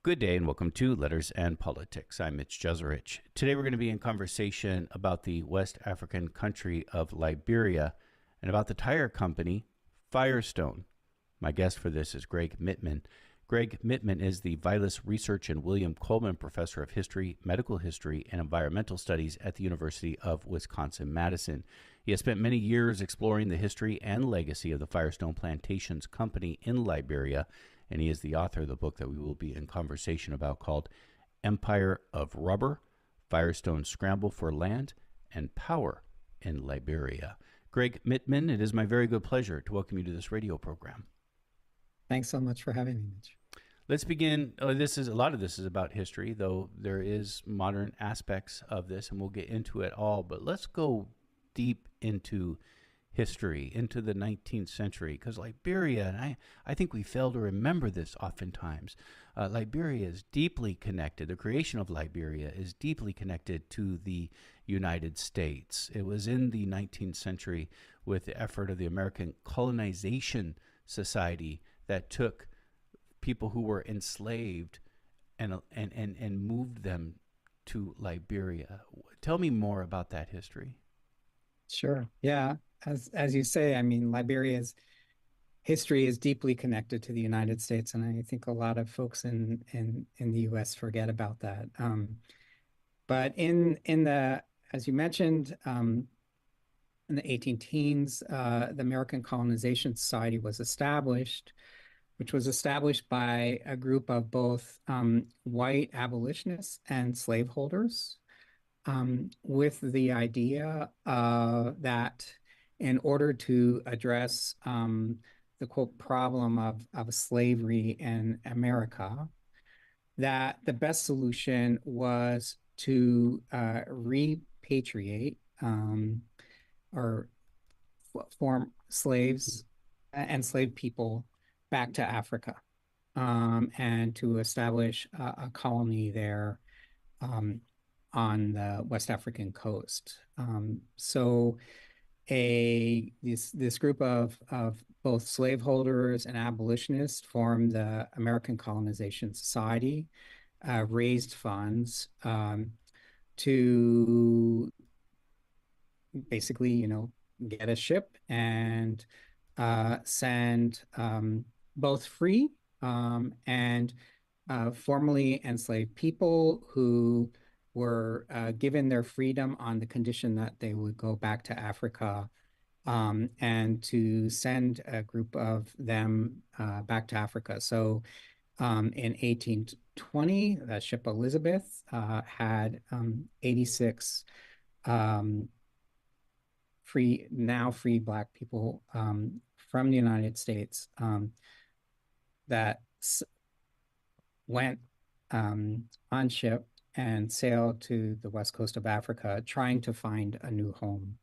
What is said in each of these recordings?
Good day and welcome to Letters and Politics. I'm Mitch Jeserich. Today we're going to be in conversation about the West African country of Liberia and about the tire company Firestone. My guest for this is Gregg Mitman. Gregg Mitman is the Vilas Research and William Coleman Professor of History, Medical History, and Environmental Studies at the University of Wisconsin-Madison. He has spent many years exploring the history and legacy of the Firestone Plantations Company in Liberia, and he is the author of the book that we will be in conversation about called Empire of Rubber, Firestone Scramble for Land and Power in Liberia. Gregg Mitman, it is my very good pleasure to welcome you to this radio program. Thanks so much for having me, Mitch. Let's begin. A lot of this is about history, though there is modern aspects of this, and we'll get into it all. But let's go deep into history, into the 19th century, because Liberia, and I think we fail to remember this oftentimes, Liberia is deeply connected. The creation of Liberia is deeply connected to the United States. It was in the 19th century with the effort of the American Colonization Society that took people who were enslaved and moved them to Liberia. Tell me more about that history. Sure. Yeah. As you say, I mean, Liberia's history is deeply connected to the United States, and I think a lot of folks in the U.S. forget about that. But as you mentioned, in the 18 teens, the American Colonization Society was established, which was established by a group of both white abolitionists and slaveholders, with the idea that in order to address the quote problem of slavery in America, that the best solution was to repatriate or form slaves, enslaved people back to Africa, and to establish a colony there on the West African coast. So this group of both slaveholders and abolitionists formed the American Colonization Society, raised funds to basically, get a ship and send both free and formerly enslaved people who were given their freedom on the condition that they would go back to Africa, and to send a group of them back to Africa. So in 1820, the ship Elizabeth had 86 free Black people from the United States that went on ship and sailed to the west coast of Africa, trying to find a new home.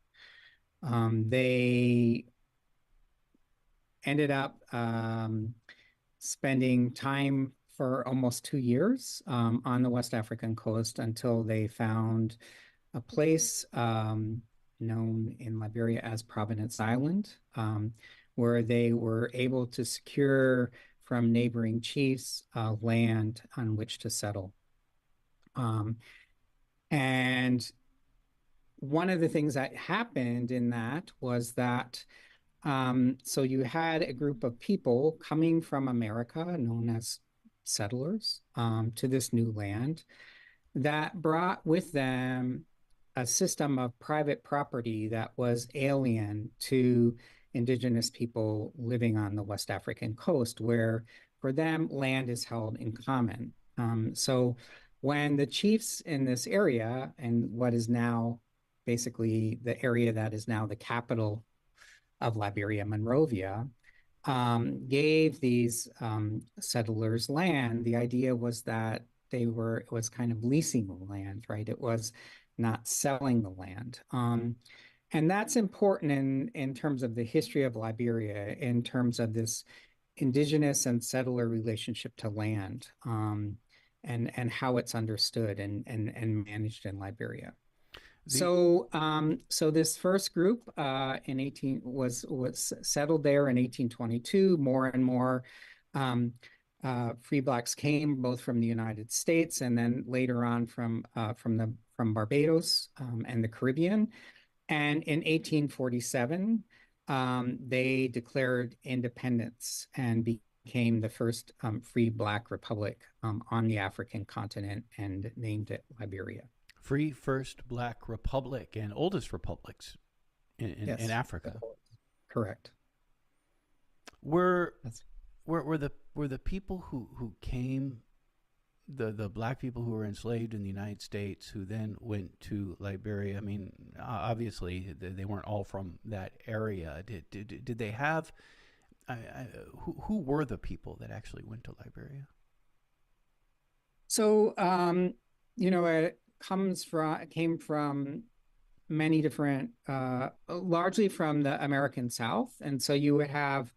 They ended up spending time for almost 2 years on the West African coast until they found a place known in Liberia as Providence Island, where they were able to secure from neighboring chiefs land on which to settle. And one of the things that happened in that was that so you had a group of people coming from America, known as settlers, to this new land that brought with them a system of private property that was alien to indigenous people living on the West African coast, where for them, land is held in common. So when the chiefs in this area, and what is now basically the area that is now the capital of Liberia, Monrovia, gave these settlers land, the idea was that it was kind of leasing the land, right? It was not selling the land. And that's important in terms of the history of Liberia, in terms of this indigenous and settler relationship to land, and how it's understood and managed in Liberia. So this first group was settled there in 1822. More and more free blacks came both from the United States and then later on from Barbados and the Caribbean. And in 1847, they declared independence and became the first free black republic on the African continent and named it Liberia. Free first black republic and oldest republics in Yes, Africa. correct. Were That's were the people who came, the black people who were enslaved in the United States who then went to Liberia? I mean, obviously they weren't all from that area. Did they have? Who were the people that actually went to Liberia? so it came from many different, largely from the American South, and so you would have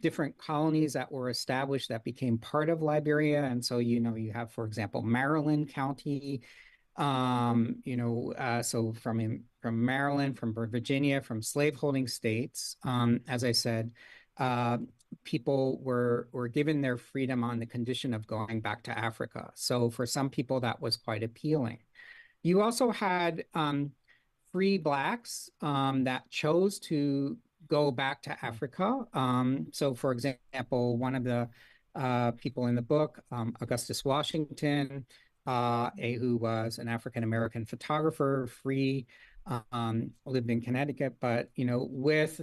different colonies that were established that became part of Liberia. And so, you have, for example, Maryland County, so from Maryland, from Virginia, from slaveholding states, as I said, people were given their freedom on the condition of going back to Africa. So for some people, that was quite appealing. You also had free blacks that chose to go back to Africa. So, for example, one of the people in the book, Augustus Washington, who was an African-American photographer, free, lived in Connecticut, but with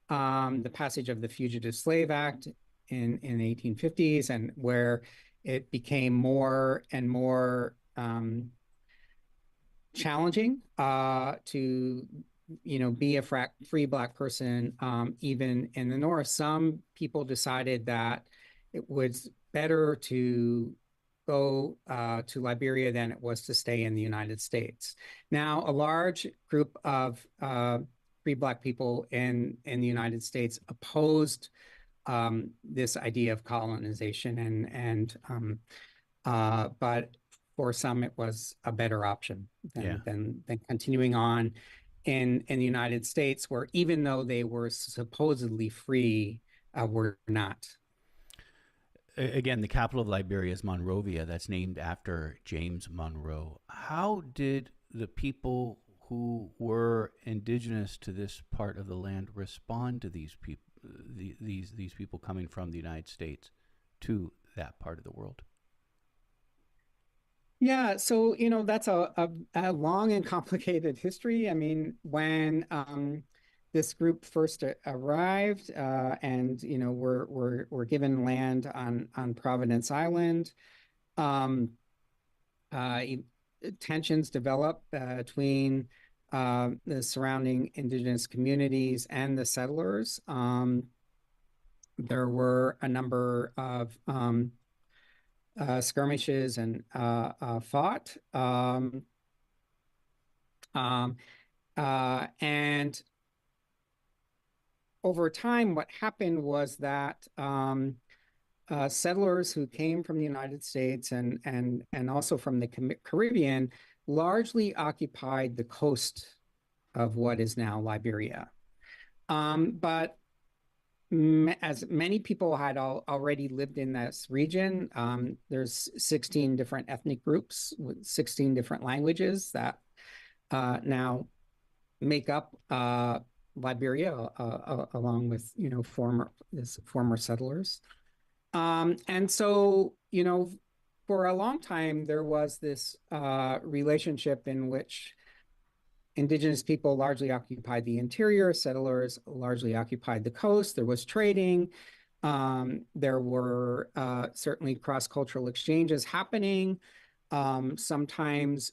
the passage of the Fugitive Slave Act in the 1850s, and where it became more and more challenging to be a free black person, even in the North. Some people decided that it was better to go to Liberia than it was to stay in the United States. Now, a large group of free black people in the United States opposed this idea of colonization, but for some, it was a better option than continuing on in the United States, where even though they were supposedly free, were not. Again, the capital of Liberia is Monrovia. That's named after James Monroe. How did the people who were indigenous to this part of the land respond to these people, these people coming from the United States to that part of the world? Yeah, so that's a long and complicated history. I mean, when this group first arrived, and were given land on Providence Island, um, uh, tensions developed between the surrounding indigenous communities and the settlers. There were a number of skirmishes and fought. And over time, what happened was that settlers who came from the United States and also from the Caribbean largely occupied the coast of what is now Liberia. But as many people had already lived in this region, there's 16 different ethnic groups with 16 different languages that now make up Liberia, along with former settlers. And so for a long time there was this relationship in which indigenous people largely occupied the interior, settlers largely occupied the coast. There was trading. There were certainly cross-cultural exchanges happening. Sometimes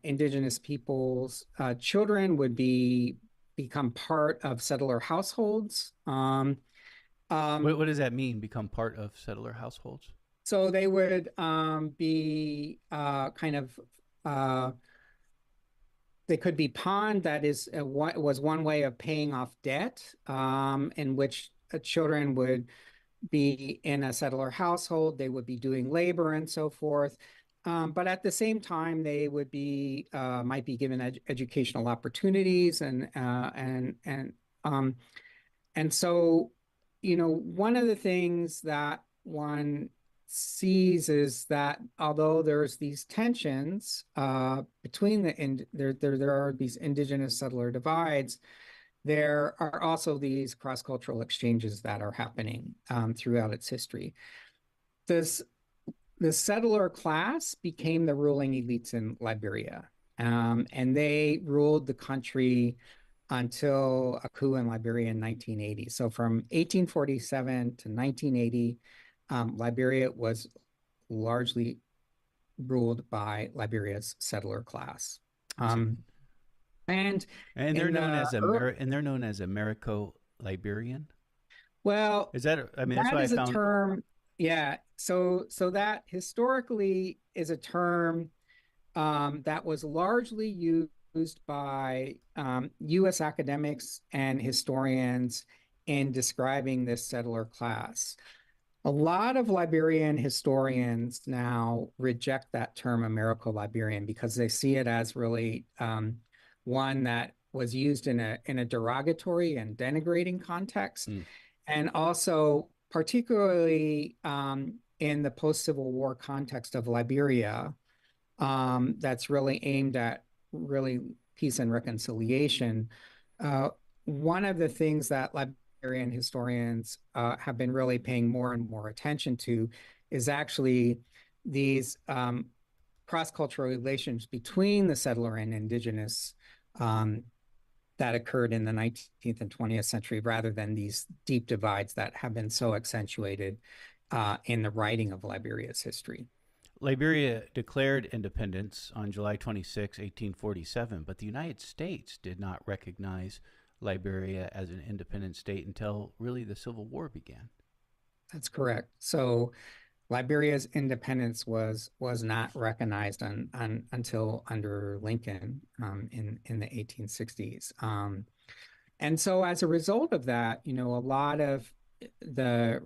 indigenous people's children would become part of settler households. What does that mean, become part of settler households? So they would be kind of they could be pawned. That was one way of paying off debt, in which children would be in a settler household. They would be doing labor and so forth. But at the same time, they would might be given educational opportunities, and so one of the things that one sees is that although there's these tensions between there are these indigenous settler divides, there are also these cross-cultural exchanges that are happening throughout its history. This the settler class became the ruling elites in Liberia, and they ruled the country until a coup in Liberia in 1980. So from 1847 to 1980, Liberia was largely ruled by Liberia's settler class. Is it? Um, and And they're in known the as Americo-Liberian. well, Is that? I mean, that's that what I is a found. term, yeah. So that historically is a term that was largely used by U.S. academics and historians in describing this settler class. A lot of Liberian historians now reject that term Americo-Liberian because they see it as really one that was used in a derogatory and denigrating context, Mm. and also particularly in the post-Civil War context of Liberia, that's really aimed at really peace and reconciliation. Uh, One of the things that Liberian historians have been really paying more and more attention to is actually these cross-cultural relations between the settler and indigenous um, that occurred in the 19th and 20th century, rather than these deep divides that have been so accentuated in the writing of Liberia's history. Liberia declared independence on July 26, 1847, but the United States did not recognize Liberia as an independent state until really the Civil War began. That's correct. So Liberia's independence was not recognized until under Lincoln in the 1860s. And so as a result of that, a lot of the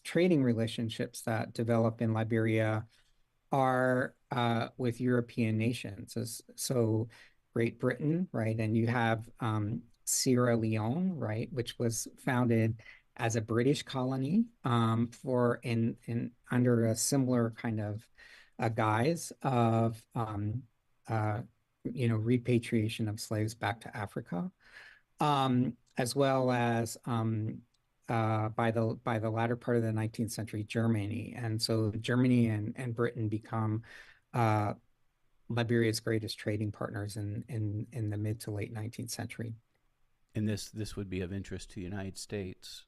trading relationships that develop in Liberia are with European nations. So Great Britain, right? And you have Sierra Leone, right, which was founded as a British colony for in under a similar kind of guise of repatriation of slaves back to Africa, as well as by the latter part of the 19th century, Germany. And so Germany and Britain become uh, Liberia's greatest trading partners in the mid to late 19th century. And this would be of interest to the United States.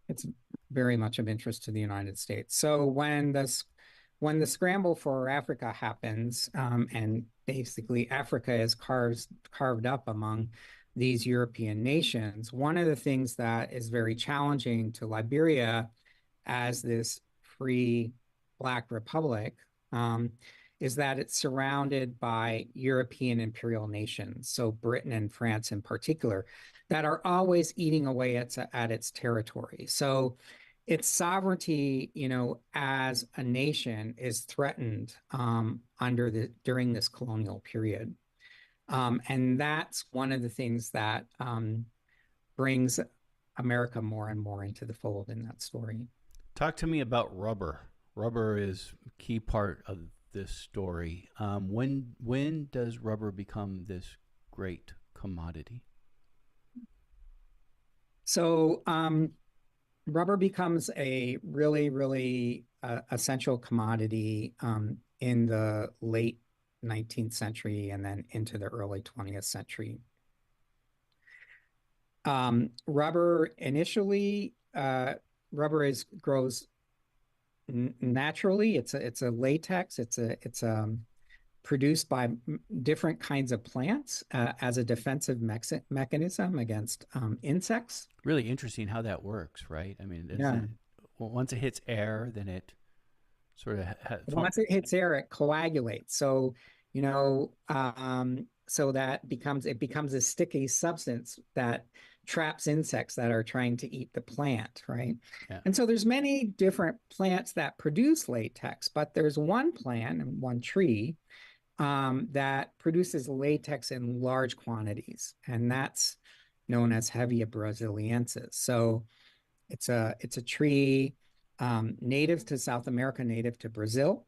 It's very much of interest to the United States. So when the scramble for Africa happens, and basically Africa is carved up among these European nations, one of the things that is very challenging to Liberia as this free Black republic is that it's surrounded by European imperial nations, so Britain and France in particular, that are always eating away at its territory. So its sovereignty, as a nation, is threatened during this colonial period, and that's one of the things that brings America more and more into the fold in that story. Talk to me about rubber. Rubber is a key part of this story. When does rubber become this great commodity? So rubber becomes a really, really essential commodity in the late 19th century and then into the early 20th century. Rubber initially, rubber grows naturally. It's a latex. It's produced by different kinds of plants as a defensive mechanism against insects. Really interesting how that works, right? I mean, Yeah. once it hits air, then it sort of Once it hits air, it coagulates. So, so that it becomes a sticky substance that traps insects that are trying to eat the plant, right? yeah. And so there's many different plants that produce latex, but there's one plant and one tree that produces latex in large quantities, and that's known as Hevea brasiliensis. So it's a tree native to South America, native to Brazil.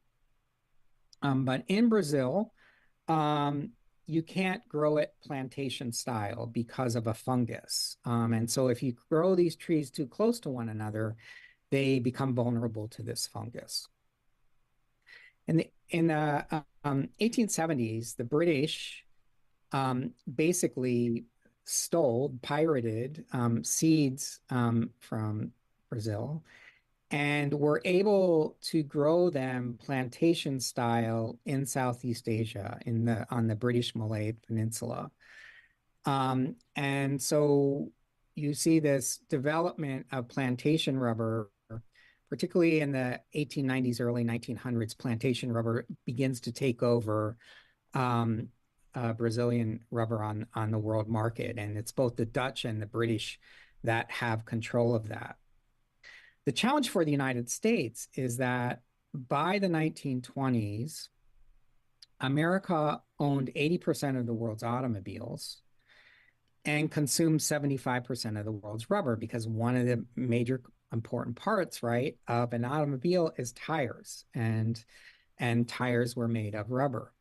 But in Brazil, um, you can't grow it plantation style because of a fungus. And so if you grow these trees too close to one another, they become vulnerable to this fungus. In the 1870s, the British basically pirated seeds from Brazil and were able to grow them plantation style in Southeast Asia on the British Malay Peninsula. And so you see this development of plantation rubber, particularly in the 1890s, early 1900s. Plantation rubber begins to take over Brazilian rubber on the world market, and it's both the Dutch and the British that have control of that. The challenge for the United States is that by the 1920s, America owned 80% of the world's automobiles and consumed 75% of the world's rubber, because one of the major important parts, right, of an automobile is tires, and tires were made of rubber.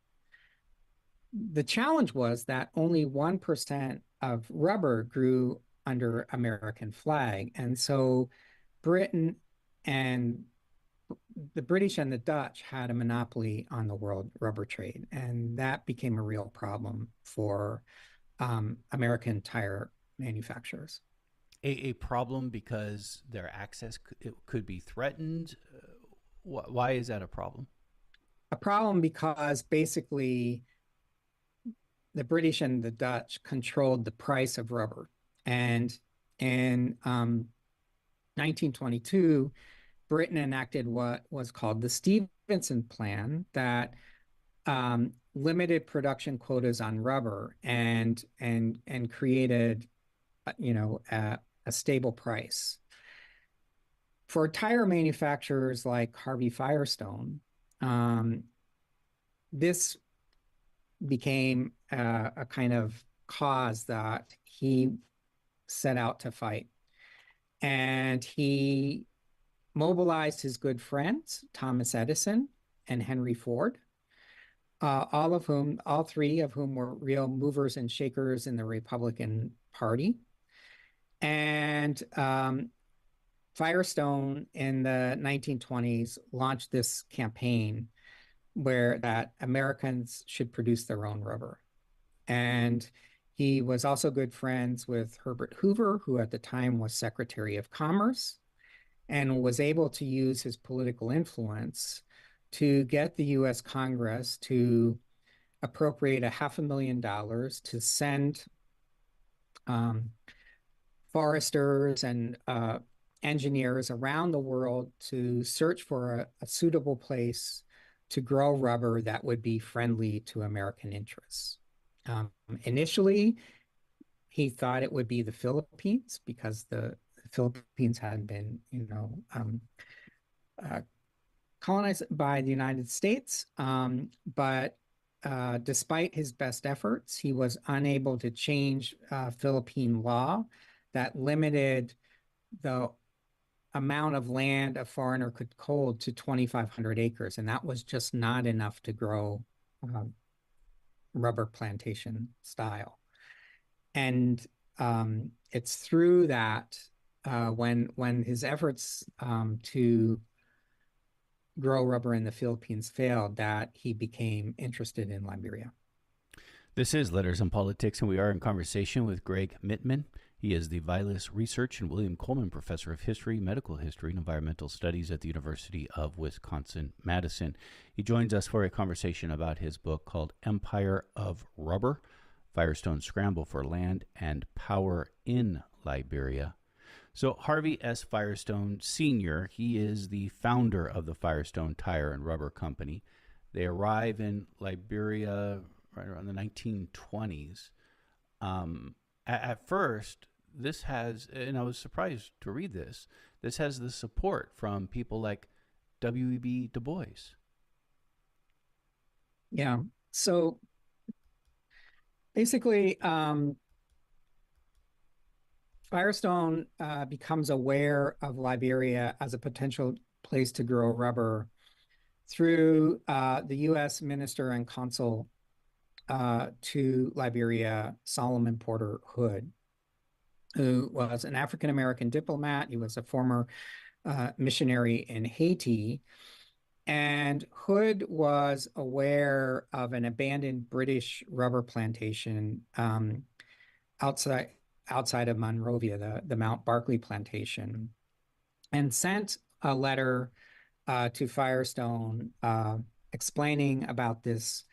The challenge was that only 1% of rubber grew under American flag. And so Britain and the British and the Dutch had a monopoly on the world rubber trade. And that became a real problem for American tire manufacturers. A problem because their access could be threatened. Why is that a problem? A problem because basically the British and the Dutch controlled the price of rubber. And in 1922, Britain enacted what was called the Stevenson Plan that limited production quotas on rubber and created, a stable price. For tire manufacturers like Harvey Firestone, this became a kind of cause that he set out to fight. And he mobilized his good friends, Thomas Edison and Henry Ford, all three of whom were real movers and shakers in the Republican Party. And Firestone in the 1920s launched this campaign that Americans should produce their own rubber. And he was also good friends with Herbert Hoover, who at the time was Secretary of Commerce, and was able to use his political influence to get the US Congress to appropriate $500,000 to send foresters and engineers around the world to search for a suitable place to grow rubber that would be friendly to American interests. Initially, he thought it would be the Philippines, because the Philippines had been, colonized by the United States. But despite his best efforts, he was unable to change Philippine law that limited the amount of land a foreigner could hold to 2,500 acres. And that was just not enough to grow rubber plantation style. And it's through that, when his efforts to grow rubber in the Philippines failed, that he became interested in Liberia. This is Letters on Politics, and we are in conversation with Gregg Mitman. He is the Vilas Research and William Coleman Professor of History, Medical History, and Environmental Studies at the University of Wisconsin-Madison. He joins us for a conversation about his book called Empire of Rubber, Firestone Scramble for Land and Power in Liberia. So Harvey S. Firestone Sr., he is the founder of the Firestone Tire and Rubber Company. They arrive in Liberia right around the 1920s. At first, this has, and I was surprised to read this has the support from people like W.E.B. Du Bois. Yeah. So basically, Firestone becomes aware of Liberia as a potential place to grow rubber through the U.S. Minister and Consul to Liberia, Solomon Porter Hood, who was an African American diplomat. He was a former missionary in Haiti. And Hood was aware of an abandoned British rubber plantation outside of Monrovia, the Mount Barkley plantation, and sent a letter to Firestone explaining about this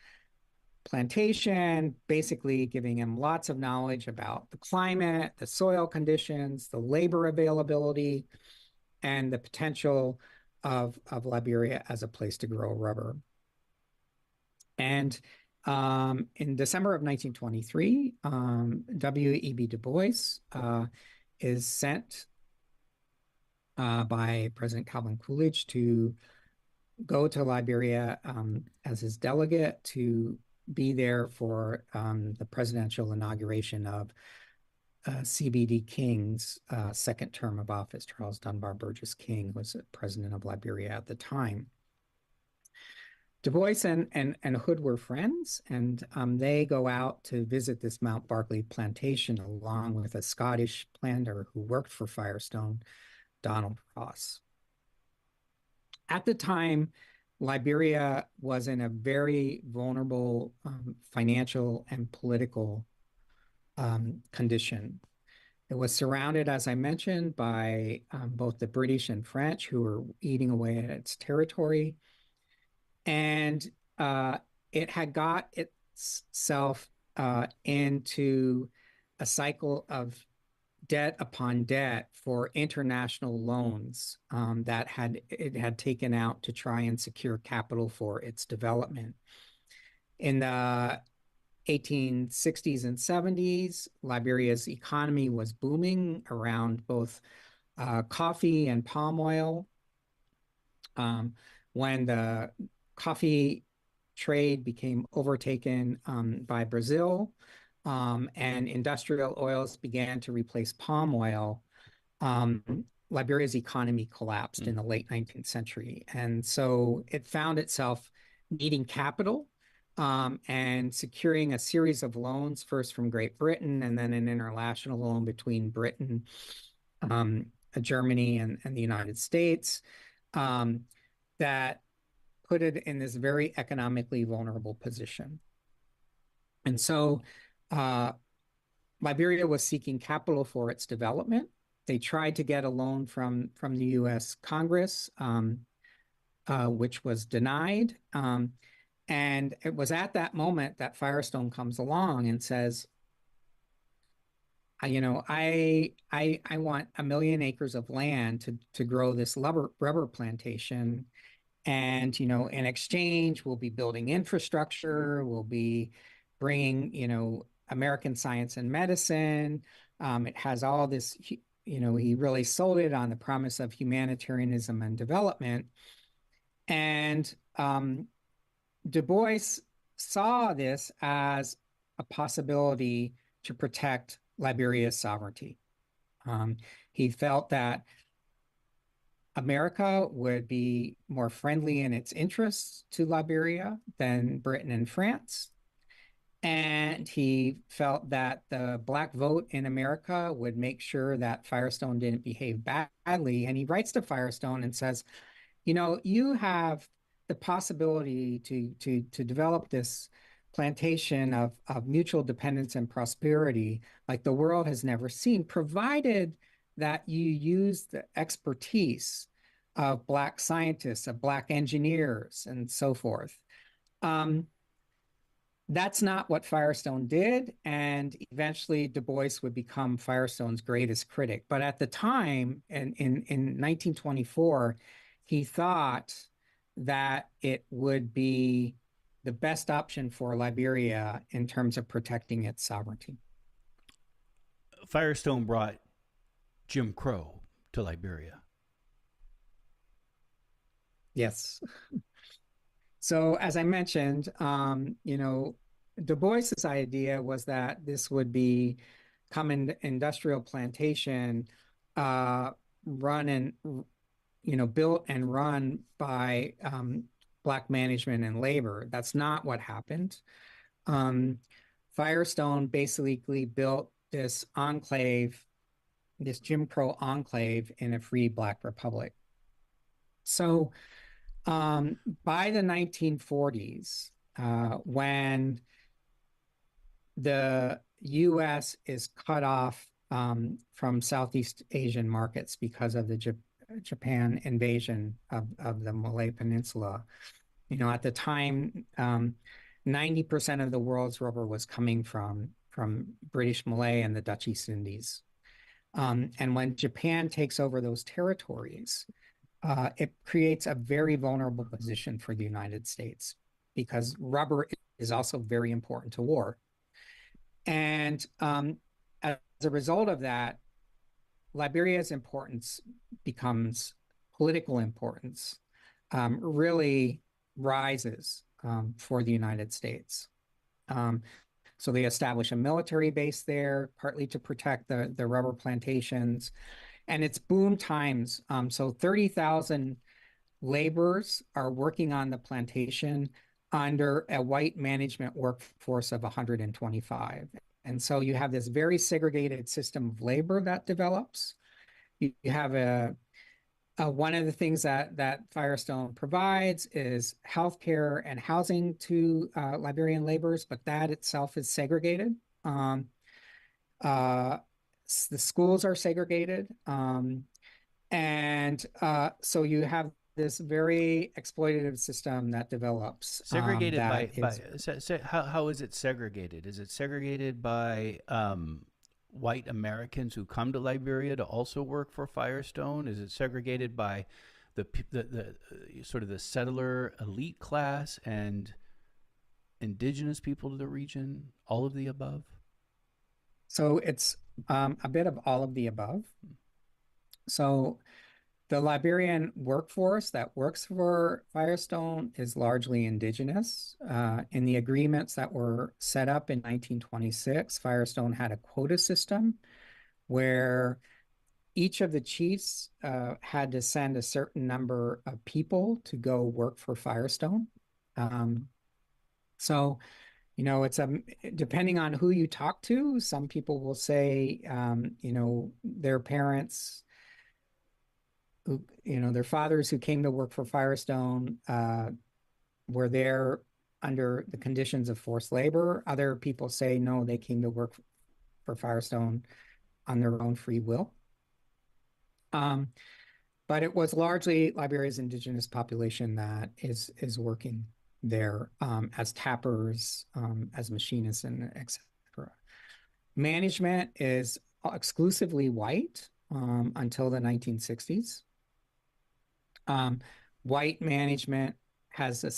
plantation, basically giving him lots of knowledge about the climate, the soil conditions, the labor availability, and the potential of Liberia as a place to grow rubber. And in December of 1923, W.E.B. Du Bois is sent by President Calvin Coolidge to go to Liberia as his delegate to be there for the presidential inauguration of C.B.D. King's second term of office. Charles Dunbar Burgess King was president of Liberia at the time. Du Bois and Hood were friends, and they go out to visit this Mount Barkley plantation along with a Scottish planter who worked for Firestone, Donald Ross. At the time, Liberia was in a very vulnerable financial and political condition. It was surrounded, as I mentioned, by both the British and French, who were eating away at its territory. And it had got itself into a cycle of debt upon debt for international loans that it had taken out to try and secure capital for its development. In the 1860s and 70s, Liberia's economy was booming around both coffee and palm oil. When the coffee trade became overtaken by Brazil, and industrial oils began to replace palm oil, Liberia's economy collapsed in the late 19th century. And so it found itself needing capital and securing a series of loans, first from Great Britain and then an international loan between Britain, Germany, and the United States, that put it in this very economically vulnerable position. And so Liberia was seeking capital for its development. They tried to get a loan from the U.S. Congress, which was denied. And it was at that moment that Firestone comes along and says, I want 1 million acres of land to grow this rubber plantation. And, in exchange, we'll be building infrastructure, we'll be bringing, American science and medicine. It has all this, he really sold it on the promise of humanitarianism and development. And Du Bois saw this as a possibility to protect Liberia's sovereignty. He felt that America would be more friendly in its interests to Liberia than Britain and France. And he felt that the Black vote in America would make sure that Firestone didn't behave badly. And he writes to Firestone and says, you have the possibility to develop this plantation of mutual dependence and prosperity like the world has never seen, provided that you use the expertise of Black scientists, of Black engineers, and so forth. That's not what Firestone did, and eventually Du Bois would become Firestone's greatest critic. But at the time, in 1924, he thought that it would be the best option for Liberia in terms of protecting its sovereignty. Firestone brought Jim Crow to Liberia. Yes. So as I mentioned, Du Bois's idea was that this would be industrial plantation, uh, run and built and run by Black management and labor. That's not what happened. Um, Firestone basically built this enclave, this Jim Crow enclave in a free Black republic. So by the 1940s, when the US is cut off from Southeast Asian markets because of the Japan invasion of the Malay Peninsula. At the time, 90% of the world's rubber was coming from British Malay and the Dutch East Indies. And when Japan takes over those territories, it creates a very vulnerable position for the United States because rubber is also very important to war. And as a result of that, Liberia's importance becomes political importance, really rises for the United States. So they establish a military base there, partly to protect the rubber plantations. And it's boom times. So 30,000 laborers are working on the plantation under a white management workforce of 125. And so you have this very segregated system of labor that develops. You have one of the things that Firestone provides is healthcare and housing to Liberian laborers, but that itself is segregated. The schools are segregated. So you have this very exploitative system that develops. Segregated how is it segregated? Is it segregated by white Americans who come to Liberia to also work for Firestone? Is it segregated by the sort of the settler elite class and indigenous people to the region? All of the above? So it's a bit of all of the above. So the Liberian workforce that works for Firestone is largely indigenous. In the agreements that were set up in 1926, Firestone had a quota system where each of the chiefs had to send a certain number of people to go work for Firestone. So, it's depending on who you talk to, some people will say, their parents who, their fathers who came to work for Firestone were there under the conditions of forced labor. Other people say, no, they came to work for Firestone on their own free will. But it was largely Liberia's indigenous population that is working there as tappers, as machinists, and etc. Management is exclusively white until the 1960s. White management has a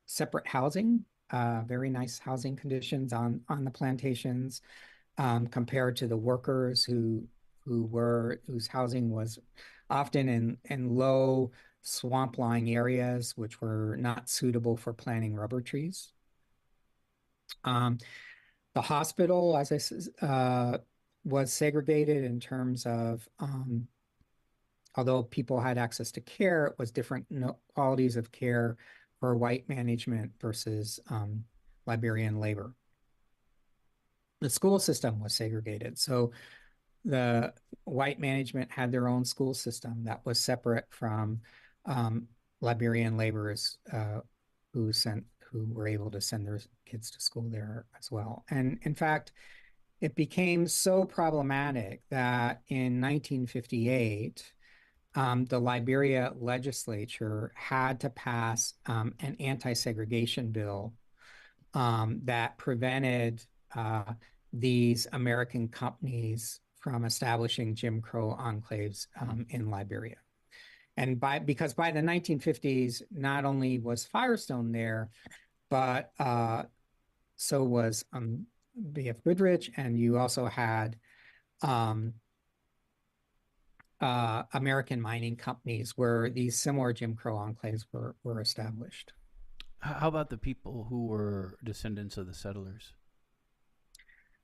separate housing, very nice housing conditions on the plantations, compared to the workers whose housing was often in low swamp-lying areas, which were not suitable for planting rubber trees. The hospital, as I said, was segregated in terms of although people had access to care, it was different qualities of care for white management versus Liberian labor. The school system was segregated. So the white management had their own school system that was separate from Liberian laborers who were able to send their kids to school there as well. And in fact, it became so problematic that in 1958, the Liberia legislature had to pass an anti-segregation bill that prevented these American companies from establishing Jim Crow enclaves in Liberia. And because by the 1950s, not only was Firestone there, but so was B.F. Goodrich, and you also had American mining companies where these similar Jim Crow enclaves were established. How about the people who were descendants of the settlers?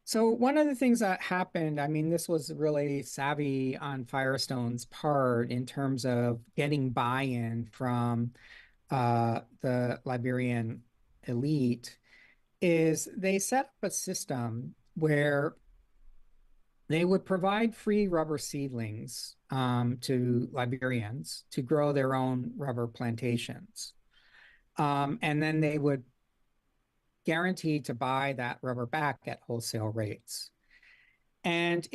So one of the things that happened, I mean, this was really savvy on Firestone's part in terms of getting buy-in from the Liberian elite, is they set up a system where they would provide free rubber seedlings to Liberians to grow their own rubber plantations. And then they would guarantee to buy that rubber back at wholesale rates. And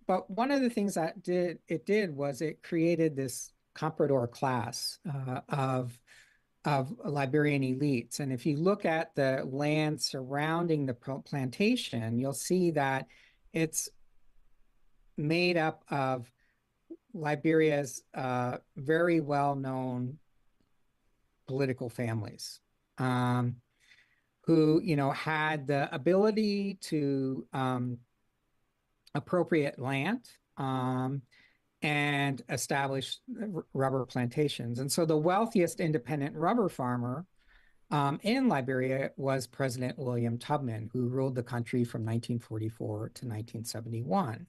but one of the things that did was it created this comprador class of Liberian elites. And if you look at the land surrounding the plantation, you'll see that it's made up of Liberia's very well-known political families, who, had the ability to appropriate land and establish rubber plantations. And so the wealthiest independent rubber farmer in Liberia was President William Tubman, who ruled the country from 1944 to 1971.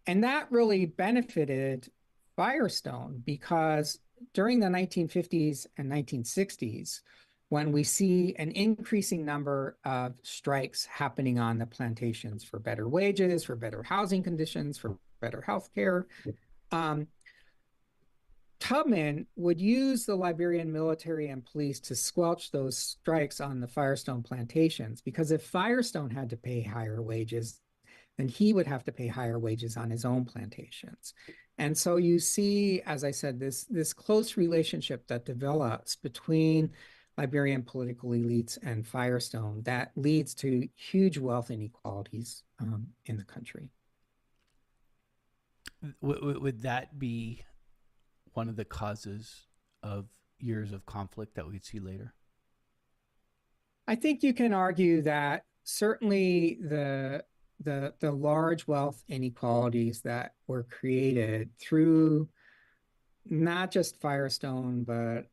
And that really benefited Firestone because during the 1950s and 1960s, when we see an increasing number of strikes happening on the plantations for better wages, for better housing conditions, for better health care, Tubman would use the Liberian military and police to squelch those strikes on the Firestone plantations, because if Firestone had to pay higher wages, then he would have to pay higher wages on his own plantations. And so you see, as I said, this close relationship that develops between Liberian political elites and Firestone that leads to huge wealth inequalities in the country. Would that be one of the causes of years of conflict that we'd see later? I think you can argue that certainly the large wealth inequalities that were created through not just Firestone, but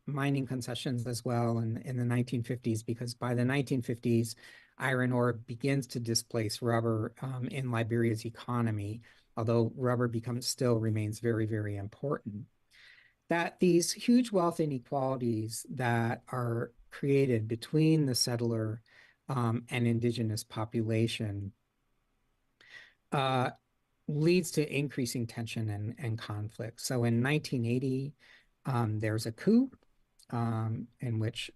mining concessions as well in the 1950s, because by the 1950s, iron ore begins to displace rubber in Liberia's economy, although rubber still remains very, very important. That these huge wealth inequalities that are created between the settler and indigenous population leads to increasing tension and conflict. So in 1980, there's a coup in which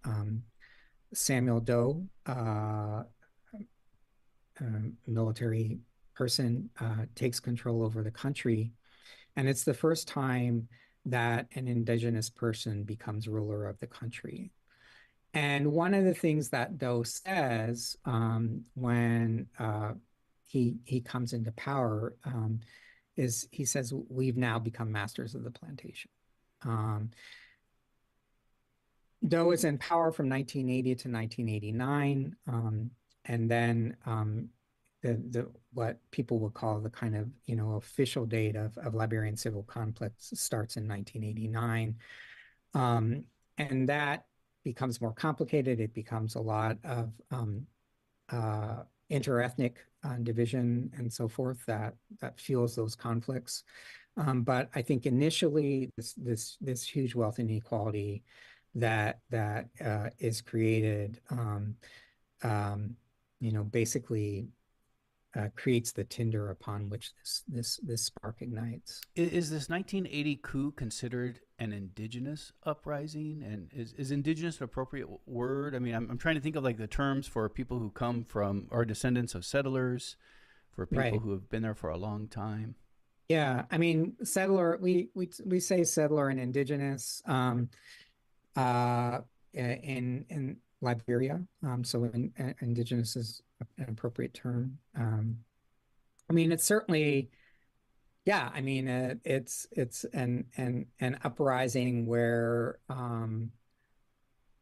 Samuel Doe, military person, takes control over the country. And it's the first time that an indigenous person becomes ruler of the country. And one of the things that Doe says when he comes into power is he says, "We've now become masters of the plantation." Doe is in power from 1980 to 1989, and then what people would call the kind of official date of Liberian civil conflict starts in 1989, and that becomes more complicated. It becomes a lot of interethnic division and so forth that fuels those conflicts. But I think initially this huge wealth inequality that is created, basically creates the tinder upon which this spark ignites. Is this 1980 coup considered an indigenous uprising? And is indigenous an appropriate word? I mean, I'm trying to think of like the terms for people who come from or descendants of settlers, for people Right. who have been there for a long time. Yeah, I mean, settler. We say settler and indigenous in Liberia. So indigenous is an appropriate term. I mean, it's certainly, yeah. I mean, it's an uprising where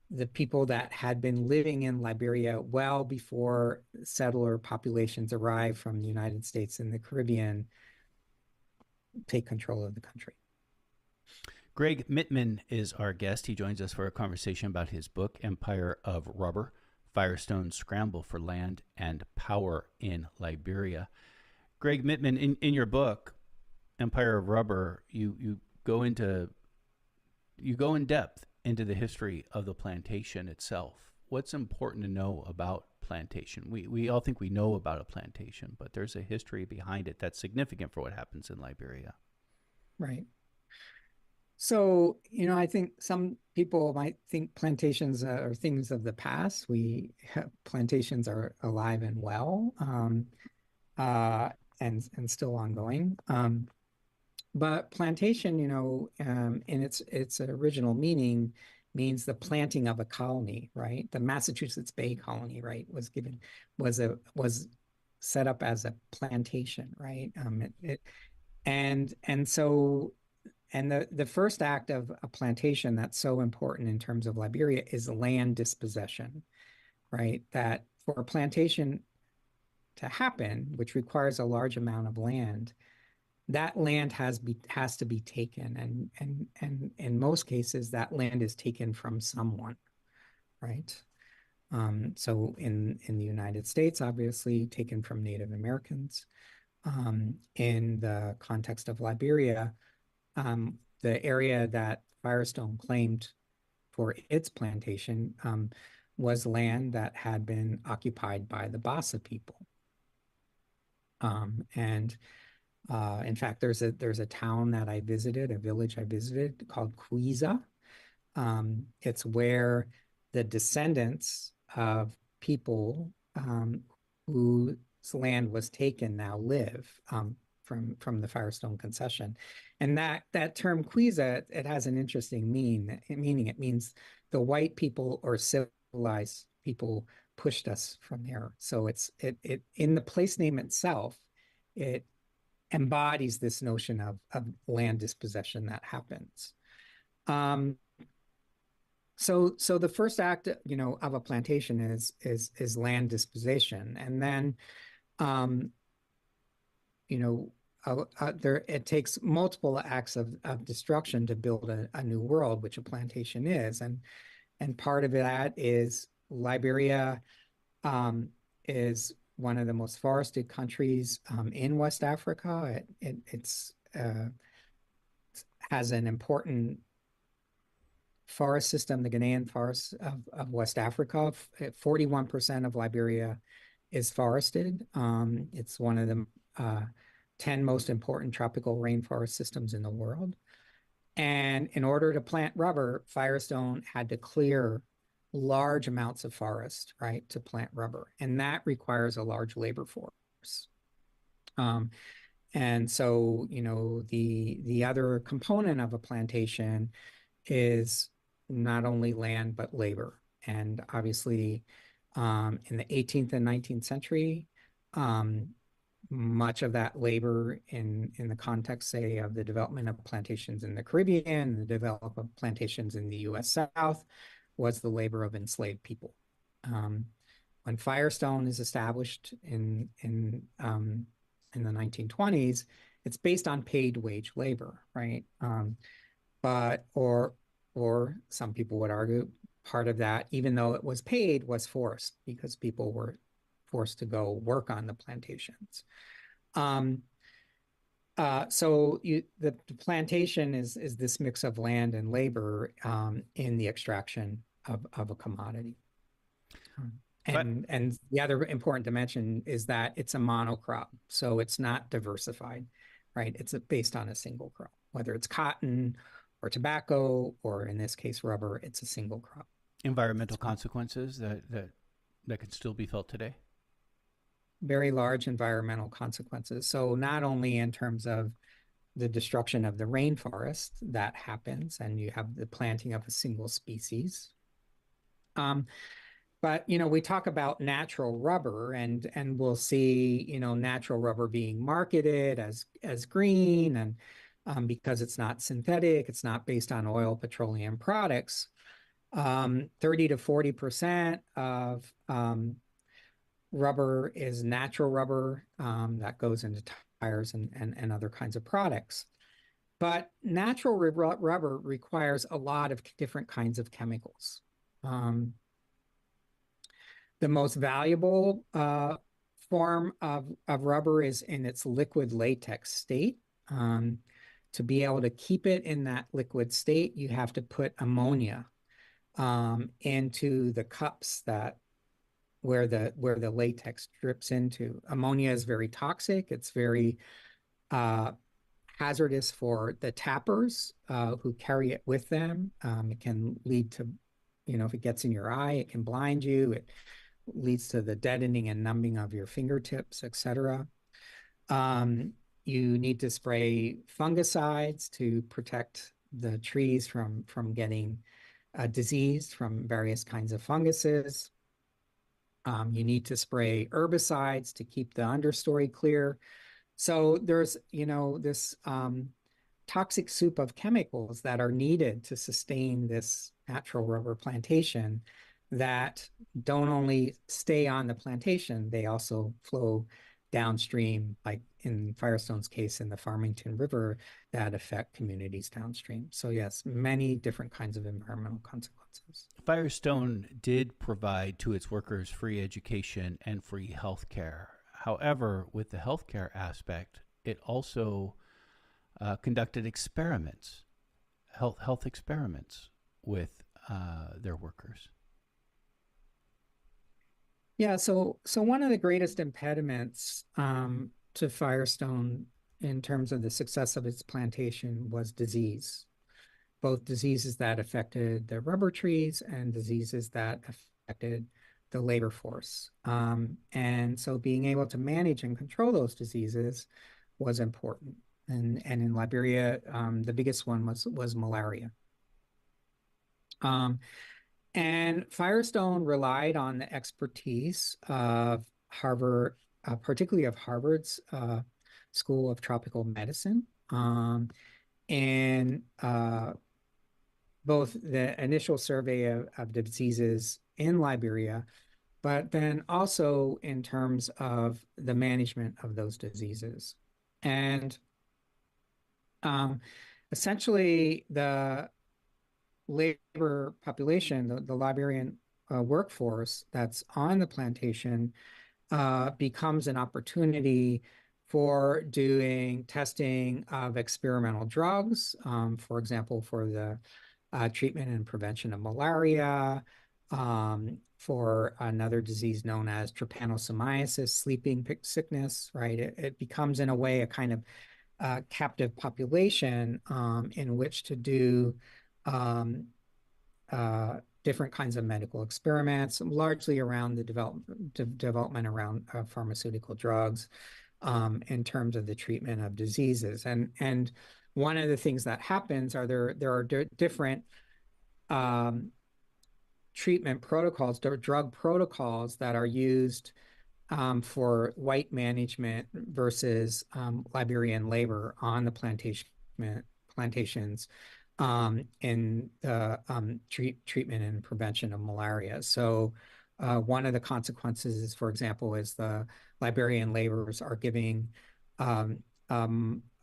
the people that had been living in Liberia well before settler populations arrived from the United States and the Caribbean take control of the country. Gregg Mitman is our guest. He joins us for a conversation about his book, Empire of Rubber, Firestone Scramble for Land and Power in Liberia. Gregg Mitman, in your book, Empire of Rubber, you go into you go in depth into the history of the plantation itself. What's important to know about plantation? We all think we know about a plantation, but there's a history behind it that's significant for what happens in Liberia. Right. So, I think some people might think plantations are things of the past. Plantations are alive and well, uh, and still ongoing. But plantation, in its original meaning, means the planting of a colony, right? The Massachusetts Bay Colony, right, was set up as a plantation, right? And so the first act of a plantation that's so important in terms of Liberia is land dispossession, right? That for a plantation to happen, which requires a large amount of land, that land has to be taken, and in most cases that land is taken from someone, right? So in the United States, obviously taken from Native Americans. In the context of Liberia, the area that Firestone claimed for its plantation was land that had been occupied by the Bassa people. And in fact, there's a town that I visited, a village I visited called Quiza. It's where the descendants of people whose land was taken now live, from the Firestone concession. And that term Quiza, it has an interesting meaning. It means the white people or civilized people pushed us from there. So it in the place name itself, it embodies this notion of land dispossession that happens. So the first act, of a plantation is land dispossession, and then, it takes multiple acts of destruction to build a new world, which a plantation is, and part of that is Liberia is one of the most forested countries in West Africa. It's has an important forest system, the Ghanaian forests of West Africa. 41% of Liberia is forested. It's one of the 10 most important tropical rainforest systems in the world. And in order to plant rubber, Firestone had to clear large amounts of forest, right, to plant rubber. And that requires a large labor force. And so, the other component of a plantation is not only land, but labor. And obviously, in the 18th and 19th century, much of that labor in the context, say, of the development of plantations in the Caribbean, the development of plantations in the US South, was the labor of enslaved people. When Firestone is established in the 1920s, it's based on paid wage labor, right? Or some people would argue part of that, even though it was paid, was forced because people were forced to go work on the plantations. So the plantation is this mix of land and labor in the extraction of a commodity. And the other important dimension is that it's a monocrop, so it's not diversified, right? It's based on a single crop, whether it's cotton or tobacco, or in this case, rubber. It's a single crop. Environmental consequences that can still be felt today? Very large environmental consequences. So not only in terms of the destruction of the rainforest that happens, and you have the planting of a single species, but we talk about natural rubber, and we'll see natural rubber being marketed as green, and because it's not synthetic, it's not based on oil, petroleum products. 30 to 40% of rubber is natural rubber that goes into tires and other kinds of products. But natural rubber requires a lot of different kinds of chemicals. The most valuable form of rubber is in its liquid latex state. Um, to be able to keep it in that liquid state, you have to put ammonia into the cups that where the latex drips into. Ammonia is very toxic. It's very hazardous for the tappers who carry it with them. It can lead to, if it gets in your eye, it can blind you. It leads to the deadening and numbing of your fingertips, etc. You need to spray fungicides to protect the trees from getting diseased from various kinds of funguses. You need to spray herbicides to keep the understory clear. So there's, this toxic soup of chemicals that are needed to sustain this natural rubber plantation that don't only stay on the plantation, they also flow downstream, like in Firestone's case in the Farmington River, that affect communities downstream. So yes, many different kinds of environmental consequences. Firestone did provide to its workers free education and free health care. However, with the healthcare aspect, it also conducted experiments, health experiments with their workers. Yeah, so one of the greatest impediments to Firestone in terms of the success of its plantation was disease, both diseases that affected the rubber trees and diseases that affected the labor force. And so being able to manage and control those diseases was important. And in Liberia, the biggest one was malaria. And Firestone relied on the expertise of Harvard, particularly of Harvard's School of Tropical Medicine, and both the initial survey of diseases in Liberia, but then also in terms of the management of those diseases. And essentially, the labor population, the Liberian workforce that's on the plantation becomes an opportunity for doing testing of experimental drugs, for example, for the treatment and prevention of malaria, for another disease known as trypanosomiasis, sleeping sickness, right? It becomes, in a way, a kind of captive population in which to do different kinds of medical experiments, largely around the development around pharmaceutical drugs in terms of the treatment of diseases. And one of the things that happens are there are different treatment protocols, drug protocols that are used for white management versus Liberian labor on the plantations in the treatment and prevention of malaria. So one of the consequences is, for example, is the Liberian laborers are giving a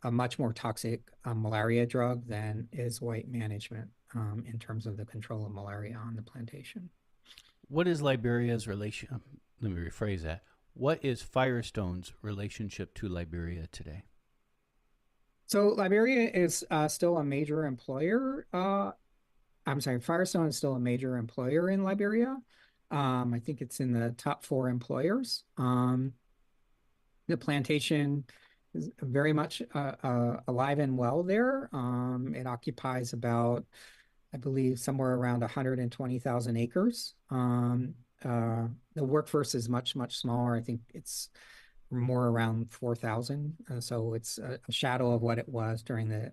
much more toxic malaria drug than is white management in terms of the control of malaria on the plantation. What is Liberia's relation? Let me rephrase that. What is Firestone's relationship to Liberia today? So Liberia is still a major employer. I'm sorry, Firestone is still a major employer in Liberia. I think it's in the top 4 employers. The plantation is very much alive and well there. It occupies about, I believe, somewhere around 120,000 acres. The workforce is much, much smaller. I think it's more around 4,000. So it's a shadow of what it was during the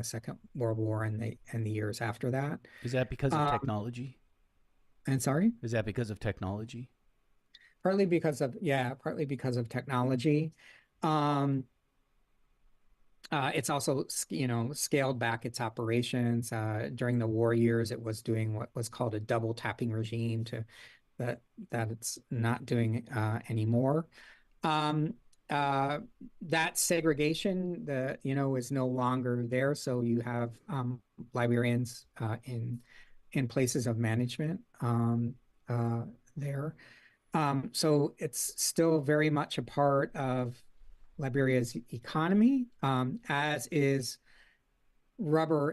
Second World War and the years after that. Is that because of technology? And sorry? Is that because of technology? Partly because of technology. It's also, scaled back its operations. During the war years, it was doing what was called a double tapping regime that it's not doing anymore. That segregation, is no longer there. So you have Liberians in places of management there. So it's still very much a part of Liberia's economy, as is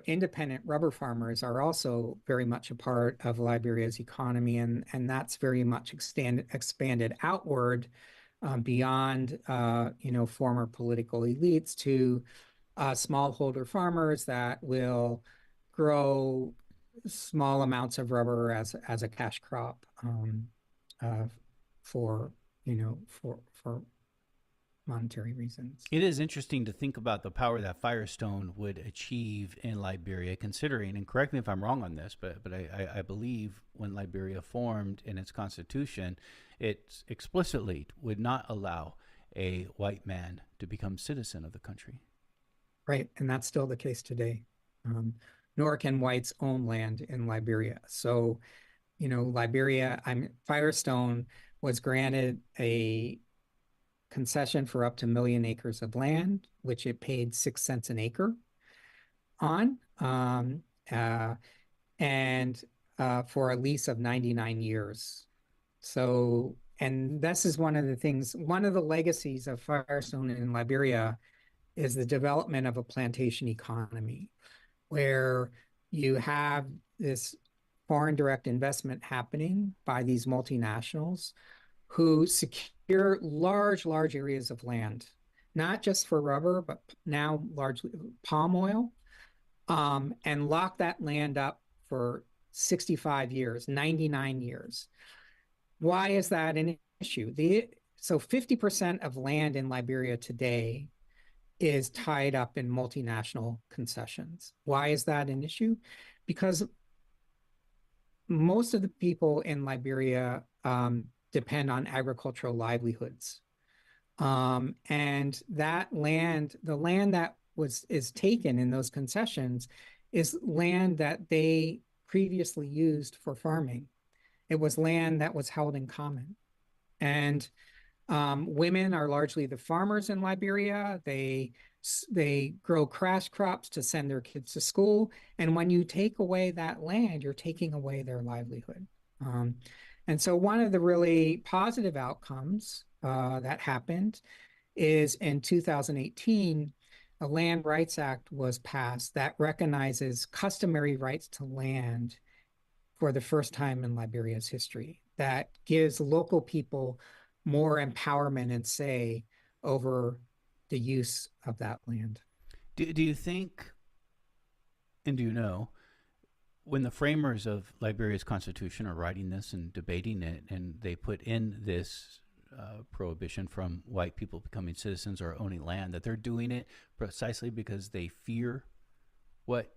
independent rubber farmers are also very much a part of Liberia's economy, and that's very much expanded outward, beyond former political elites to smallholder farmers that will grow small amounts of rubber as a cash crop, uh, for for monetary reasons. It is interesting to think about the power that Firestone would achieve in Liberia, considering, and correct me if I'm wrong on this, but I believe when Liberia formed in its constitution, it explicitly would not allow a white man to become citizen of the country. Right, and that's still the case today. Um, Nor can whites own land in Liberia. So, Liberia, Firestone was granted a concession for up to 1 million acres of land, which it paid 6 cents an acre on, uh, and for a lease of 99 years. So, and this is one of the legacies of Firestone in Liberia is the development of a plantation economy where you have this foreign direct investment happening by these multinationals who secure large areas of land, not just for rubber, but now largely palm oil, and lock that land up for 65 years, 99 years. Why is that an issue? So 50% of land in Liberia today is tied up in multinational concessions. Why is that an issue? Because most of the people in Liberia depend on agricultural livelihoods. And that land, the land that is taken in those concessions is land that they previously used for farming. It was land that was held in common. And women are largely the farmers in Liberia. They grow cash crops to send their kids to school. And when you take away that land, you're taking away their livelihood. And so one of the really positive outcomes that happened is in 2018, a Land Rights Act was passed that recognizes customary rights to land for the first time in Liberia's history, that gives local people more empowerment and say over the use of that land. Do you think, and do you know, when the framers of Liberia's constitution are writing this and debating it, and they put in this prohibition from white people becoming citizens or owning land, that they're doing it precisely because they fear what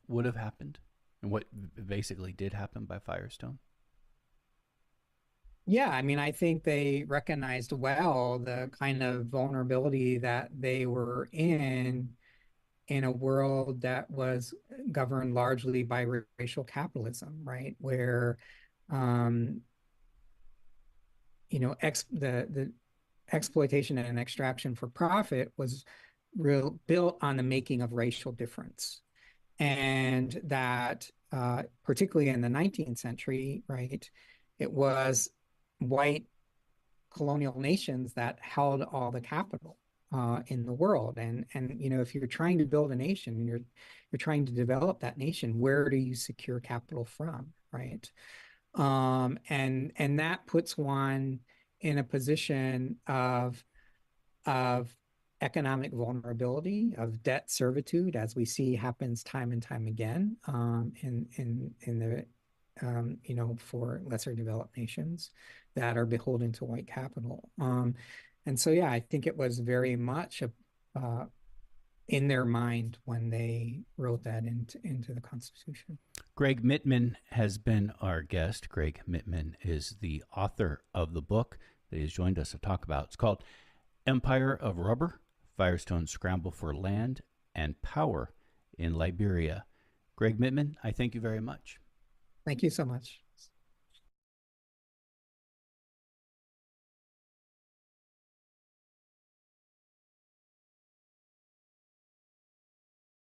would have happened and what basically did happen by Firestone? Yeah, I think they recognized well the kind of vulnerability that they were in a world that was governed largely by racial capitalism, right? Where, um, the exploitation and extraction for profit was built on the making of racial difference. And that, particularly in the 19th century, right, it was white colonial nations that held all the capital in the world. And if you're trying to build a nation, you're trying to develop that nation, where do you secure capital from, right? And that puts one in a position of economic vulnerability, of debt servitude, as we see happens time and time again, in the for lesser developed nations that are beholden to white capital. And so, yeah, I think it was very much in their mind when they wrote that into the Constitution. Gregg Mitman has been our guest. Gregg Mitman is the author of the book that he's joined us to talk about. It's called Empire of Rubber, Firestone Scramble for Land and Power in Liberia. Gregg Mitman, I thank you very much. Thank you so much.